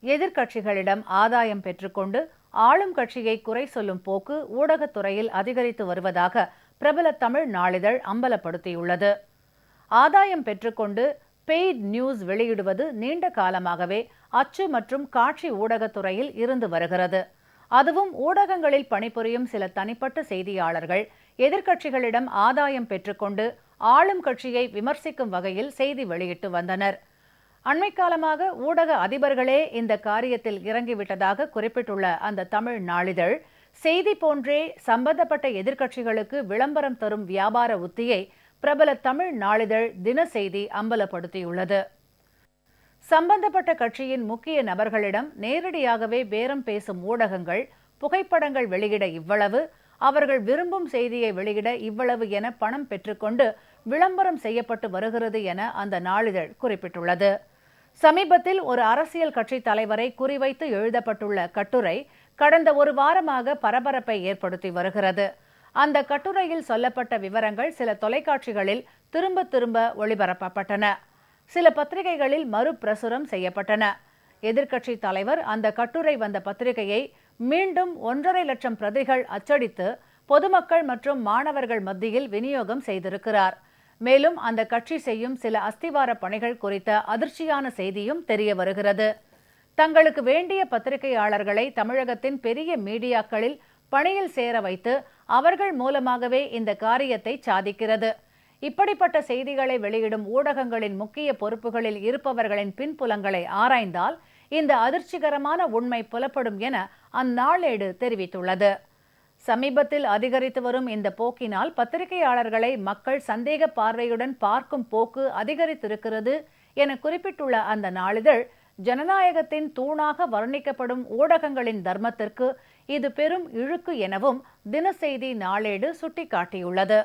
எதிர்க்கட்சிகளிடம் ஆதாயம் பெற்றுக்கொண்டு ஆளும் கட்சியை குறை சொல்லும் போக்கு ஊடகத்துறையில் அதிகரித்து வருவதாக பிரபல தமிழ் நாளிதழ் அம்பலப்படுத்தியுள்ளது. ஆதாயம் பெற்றுக்கொண்டு பெய்ட் நியூஸ் வெளியிடுவது நீண்ட காலமாகவே அச்சு மற்றும் காட்சி ஊடகத்துறையில் இருந்து வருகிறது. அதுவும் ஊடகங்களில் பணிபுரியும் சில தனிப்பட்ட செய்தியாளர்கள் எதிர்க்கட்சிகளிடம் ஆதாயம் பெற்றுக்கொண்டு ஆளும் கட்சியை விமர்சிக்கும் வகையில் செய்தி வெளியிட்டு வந்தனர். அண்மை காலமாக ஊடக அதிபர்களே இந்த காரியத்தில் இறங்கிவிட்டதாக குறிப்பிட்டுள்ள அந்த தமிழ் நாளிதழ், செய்தி போன்றே சம்பந்தப்பட்ட எதிர்க்கட்சிகளுக்கு விளம்பரம் தரும் வியாபார உத்தியை பிரபல தமிழ் நாளிதழ் தினசெய்தி அம்பலப்படுத்தியுள்ளது. சம்பந்தப்பட்ட கட்சியின் முக்கிய நபர்களிடம் நேரடியாகவே பேரம் பேசும் ஊடகங்கள் புகைப்படங்கள் வெளியிட இவ்வளவு, அவர்கள் விரும்பும் செய்தியை வெளியிட இவ்வளவு என பணம் பெற்றுக்கொண்டு விளம்பரம் செய்யப்பட்டு வருகிறது என அந்த நாளிதழ் குறிப்பிட்டுள்ளது. சமீபத்தில் ஒரு அரசியல் கட்சி தலைவரை குறிவைத்து எழுதப்பட்டுள்ள கட்டுரை கடந்த ஒரு வாரமாக பரபரப்பை ஏற்படுத்தி வருகிறது. அந்த கட்டுரையில் சொல்லப்பட்ட விவரங்கள் சில தொலைக்காட்சிகளில் திரும்ப திரும்ப ஒளிபரப்பப்பட்டன. சில பத்திரிகைகளில் மறுபிரசுரம் செய்யப்பட்டன. எதிர்க்கட்சி தலைவர் அந்த கட்டுரை வந்த பத்திரிகையை மீண்டும் 1.5 லட்சம் பிரதிகள் அச்சடித்து பொதுமக்கள் மற்றும் மாணவர்கள் மத்தியில் விநியோகம் செய்திருக்கிறார். மேலும் அந்த கட்சி செய்யும் சில அஸ்திவார பணிகள் குறித்த அதிர்ச்சியான செய்தியும் தெரிய வருகிறது. தங்களுக்கு வேண்டிய பத்திரிகையாளர்களை தமிழகத்தின் பெரிய மீடியாக்களில் பணியில் சேர வைத்து அவர்கள் மூலமாகவே இந்த காரியத்தை சாதிக்கிறது. இப்படிப்பட்ட செய்திகளை வெளியிடும் ஊடகங்களின் முக்கிய பொறுப்புகளில் இருப்பவர்களின் பின்புலங்களை ஆராய்ந்தால் இந்த அதிர்ச்சிகரமான உண்மை புலப்படும் என அந்நாளேடு தெரிவித்துள்ளது. சமீபத்தில் அதிகரித்து வரும் இந்த போக்கினால் பத்திரிகையாளர்களை மக்கள் சந்தேக பார்வையுடன் பார்க்கும் போக்கு அதிகரித்திருக்கிறது என குறிப்பிட்டுள்ள அந்த நாளிதழ், ஜனநாயகத்தின் தூணாக வர்ணிக்கப்படும் ஊடகங்களின் தர்மத்திற்கு இது பெரும் இழுக்கு எனவும் தினசெய்தி நாளேடு சுட்டிக்காட்டியுள்ளது.